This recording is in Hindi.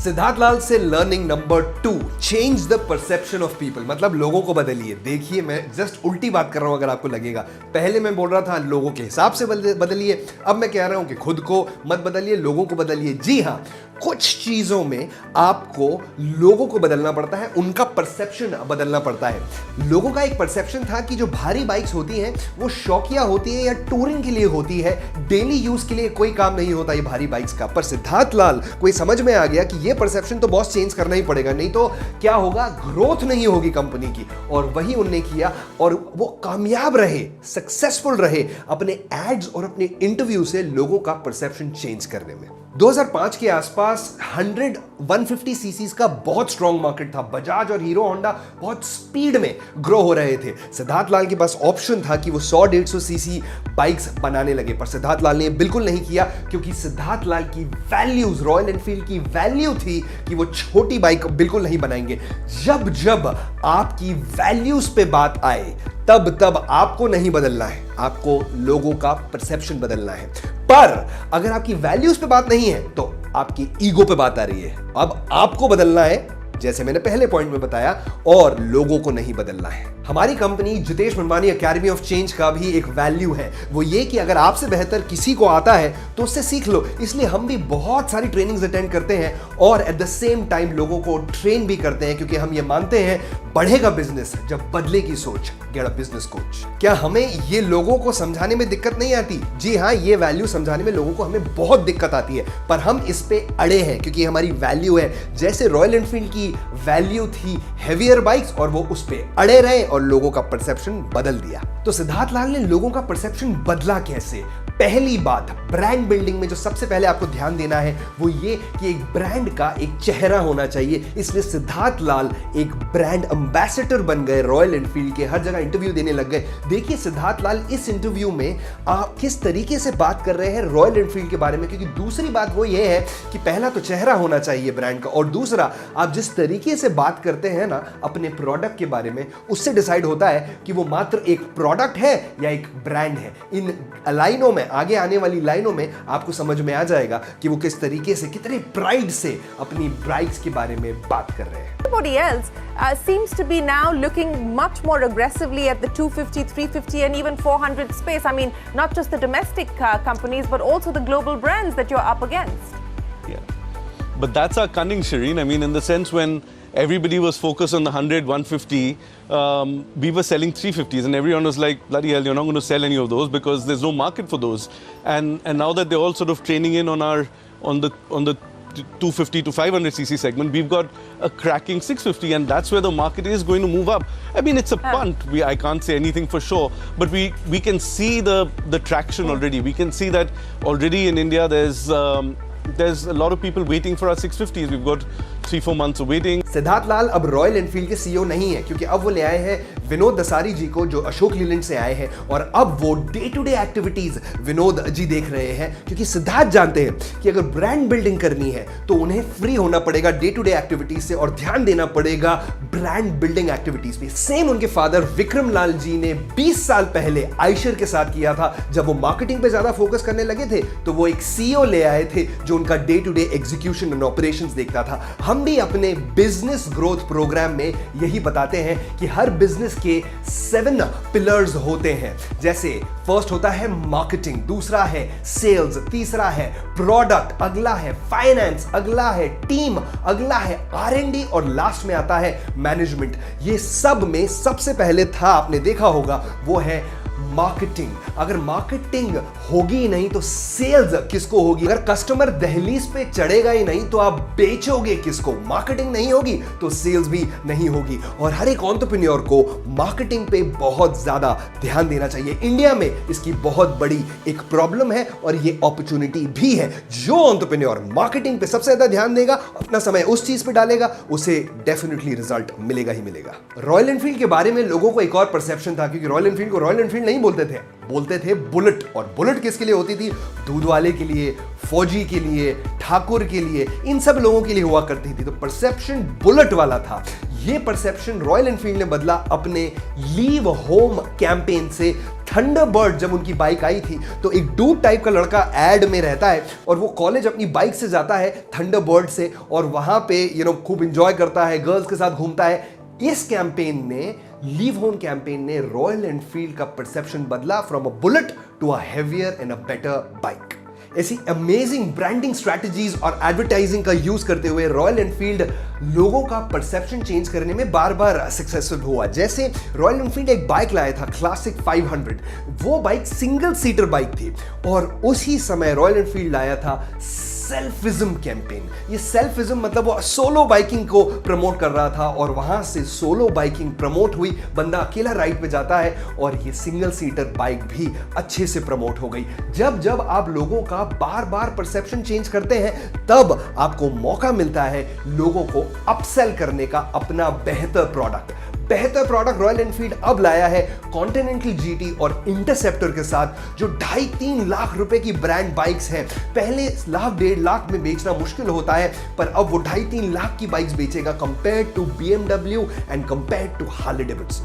सिद्धार्थ लाल से learning number 2, change the perception of people. मतलब लोगों को बदलिए। देखिए, मैं जस्ट उल्टी बात कर रहा हूं अगर आपको लगेगा। पहले मैं बोल रहा था लोगों के हिसाब से बदलिए, अब मैं कह रहा हूं कि खुद को मत बदलिए, लोगों को बदलिए। जी हां, कुछ चीजों में आपको लोगों को बदलना पड़ता है, उनका परसेप्शन बदलना पड़ता है। लोगों का एक परसेप्शन था कि जो भारी बाइक्स होती हैं वो शौकिया होती है या टूरिंग के लिए होती है, डेली यूज के लिए कोई काम नहीं होता ये भारी बाइक्स का। पर सिद्धार्थ लाल को समझ में आ गया कि ये परसेप्शन तो बॉस चेंज करना ही पड़ेगा, नहीं तो क्या होगा, ग्रोथ नहीं होगी कंपनी की। और वही उन्होंने किया और वो कामयाब रहे, सक्सेसफुल रहे अपने एड्स और अपने इंटरव्यू से लोगों का परसेप्शन चेंज करने में। 2005 के आसपास 100-150 सीसीज का बहुत स्ट्रॉन्ग मार्केट था। बजाज और हीरो होंडा बहुत स्पीड में ग्रो हो रहे थे। सिद्धार्थ लाल के पास ऑप्शन था कि वो 100-150 सीसी बाइक्स बनाने लगे, पर सिद्धार्थ लाल ने बिल्कुल नहीं किया, क्योंकि सिद्धार्थ लाल की वैल्यूज, रॉयल एनफील्ड की वैल्यू थी कि वो छोटी बाइक बिल्कुल नहीं बनाएंगे। जब जब आपकी वैल्यूज पे बात आए तब आपको नहीं बदलना है, आपको लोगों का परसेप्शन बदलना है। पर अगर आपकी वैल्यूज पे बात नहीं है तो आपकी ईगो पे बात आ रही है। अब आपको बदलना है, जैसे मैंने पहले पॉइंट में बताया, और लोगों को नहीं बदलना है। हमारी कंपनी जितेश मनमानी एकेडमी ऑफ चेंज का भी एक वैल्यू है, वो ये कि अगर आपसे बेहतर किसी को आता है तो उससे सीख लो। इसलिए हम भी बहुत सारी ट्रेनिंग्स अटेंड करते हैं और एट द सेम टाइम लोगों को ट्रेन भी करते हैं, क्योंकि हम ये मानते हैं बढ़ेगा बिजनेस जब बदले की सोच। Get a business coach. क्या हमें ये लोगों को समझाने में दिक्कत नहीं आती? जी हाँ, ये वैल्यू समझाने में लोगों को हमें बहुत दिक्कत आती है, पर हम इस पे अड़े हैं क्योंकि हमारी वैल्यू है। जैसे रॉयल एनफील्ड की वैल्यू थी हेवियर बाइक्स और वो उस पे अड़े रहे और लोगों का परसेप्शन बदल दिया। तो सिद्धार्थ लाल ने लोगों का परसेप्शन बदला कैसे? पहली बात, ब्रांड बिल्डिंग में जो सबसे पहले आपको ध्यान देना है वो ये कि एक ब्रांड का एक चेहरा होना चाहिए। इसलिए सिद्धार्थ लाल एक ब्रांड एम्बेसडर बन गए रॉयल एनफील्ड के, हर जगह इंटरव्यू देने लग गए। देखिए सिद्धार्थ लाल इस इंटरव्यू में आप किस तरीके से बात कर रहे हैं रॉयल एनफील्ड के बारे में, क्योंकि दूसरी बात वो ये है कि पहला तो चेहरा होना चाहिए ब्रांड का, और दूसरा आप जिस तरीके से बात करते हैं ना अपने प्रोडक्ट के बारे में, उससे डिसाइड होता है कि वो मात्र एक प्रोडक्ट है या एक ब्रांड है। इन लाइनों में, आगे आने वाली लाइनों में आपको समझ में आ जाएगा कि वो किस तरीके से, कितने प्राइड से अपनी बाइक्स के बारे में बात कर रहे हैं। Everybody else seems to be now looking much more aggressively at the 250, 350 and even 400 space. I mean, not just the domestic companies but also the global brands that you're up against. Yeah, but that's our cunning, Shireen. I mean, in the sense when everybody was focused on the 100, 150, we were selling 350s and everyone was like, bloody hell, you're not going to sell any of those because there's no market for those. And now that they're all sort of training in on the 250 to 500 cc segment, we've got a cracking 650, and that's where the market is going to move up. I mean, it's a punt. I can't say anything for sure, but we can see the traction already. We can see that already in India there's a lot of people waiting for our 650s. We've got 3-4 months of waiting. Siddharth Lal अब रॉयल एनफील्ड के सीईओ नहीं है, क्योंकि अब वो ले आए हैं विनोद दसारी जी को, जो अशोक लीलैंड से आए हैं, और अब वो day to day activities Vinod ji देख रहे हैं, क्योंकि सिद्धार्थ जानते हैं कि अगर ब्रांड बिल्डिंग करनी है तो उन्हें फ्री होना पड़ेगा डे टू डे एक्टिविटीज से और ध्यान देना पड़ेगा ब्रांड बिल्डिंग एक्टिविटीज पे। सेम उनके फादर विक्रम लाल जी ने 20 साल पहले आयशर के साथ किया था। जब वो मार्केटिंग पे ज्यादा फोकस करने लगे थे तो वो एक सीईओ ले आए थे जो उनका day to day execution and operations देखता था। हम भी अपने बिजनेस ग्रोथ प्रोग्राम में यही बताते हैं कि हर बिजनेस के 7 पिलर्स होते हैं। जैसे फर्स्ट होता है मार्केटिंग, दूसरा है सेल्स, तीसरा है प्रोडक्ट, अगला है फाइनेंस, अगला है टीम, अगला है R&D और लास्ट में आता है मैनेजमेंट। ये सब में सबसे पहले था, आपने देखा होगा, वो है मार्केटिंग। अगर मार्केटिंग होगी ही नहीं तो सेल्स किसको होगी? अगर कस्टमर दहलीज पे चढ़ेगा ही नहीं तो आप बेचोगे किसको? मार्केटिंग नहीं होगी तो सेल्स भी नहीं होगी। और हर एक एंटरप्रेन्योर को मार्केटिंग पे बहुत ज्यादा ध्यान देना चाहिए। इंडिया में इसकी बहुत बड़ी एक प्रॉब्लम है और ये अपॉर्चुनिटी भी है। जो एंटरप्रेन्योर मार्केटिंग पे सबसे ज्यादा ध्यान देगा, अपना समय उस चीज पे डालेगा, उसे डेफिनेटली रिजल्ट मिलेगा ही मिलेगा। रॉयल एनफील्ड के बारे में लोगों को एक और परसेप्शन था, क्योंकि रॉयल एनफील्ड को रॉयल एनफील्ड नहीं बोलते थे बुलेट। और बुलेट किसके लिए होती थी? दूध वाले के लिए, फौजी के लिए, ठाकुर के लिए, इन सब लोगों के लिए हुआ करती थी। तो परसेप्शन बुलेट वाला था। ये परसेप्शन रॉयल एनफील्ड ने बदला अपने लीव होम कैंपेन से। थंडरबर्ड जब उनकी बाइक आई थी तो एक डूड टाइप का लड़का एड में रहता है और वो कॉलेज अपनी बाइक से जाता है थंडरबर्ड से और वहां पे खूब इंजॉय करता है, गर्ल्स के साथ घूमता है। इस कैंपेन ने, लीव होम कैंपेन ने रॉयल एनफील्ड का परसेप्शन बदला from a bullet to a heavier and a better bike. ऐसी अमेजिंग ब्रांडिंग स्ट्रैटेजीज और एडवर्टाइजिंग का यूज करते हुए रॉयल एनफील्ड लोगों का परसेप्शन चेंज करने में बार बार सक्सेसफुल हुआ। जैसे रॉयल एनफील्ड एक बाइक लाया था क्लासिक 500, वो बाइक सिंगल सीटर बाइक थी और उसी समय रॉयल एनफील्ड लाया था सेल्फिज्म कैंपेन। ये सेल्फिज्म मतलब वो सोलो बाइकिंग को प्रमोट कर रहा था और वहां से सोलो बाइकिंग प्रमोट हुई, बंदा अकेला राइड पे जाता है और ये सिंगल सीटर बाइक भी अच्छे से प्रमोट हो गई। जब जब आप लोगों का बार बार परसेप्शन चेंज करते हैं तब आपको मौका मिलता है लोगों को अपसेल करने का अपना बेहतर प्रोडक्ट रॉयल एनफील्ड अब लाया है कॉन्टिनेंटल जीटी और इंटरसेप्टर के साथ, जो 2.5-3 लाख रुपए की ब्रांड बाइक्स हैं। पहले 1.5 लाख में बेचना मुश्किल होता है, पर अब वो 2.5-3 लाख की बाइक्स बेचेगा compared to BMW and compared to Harley Davidson.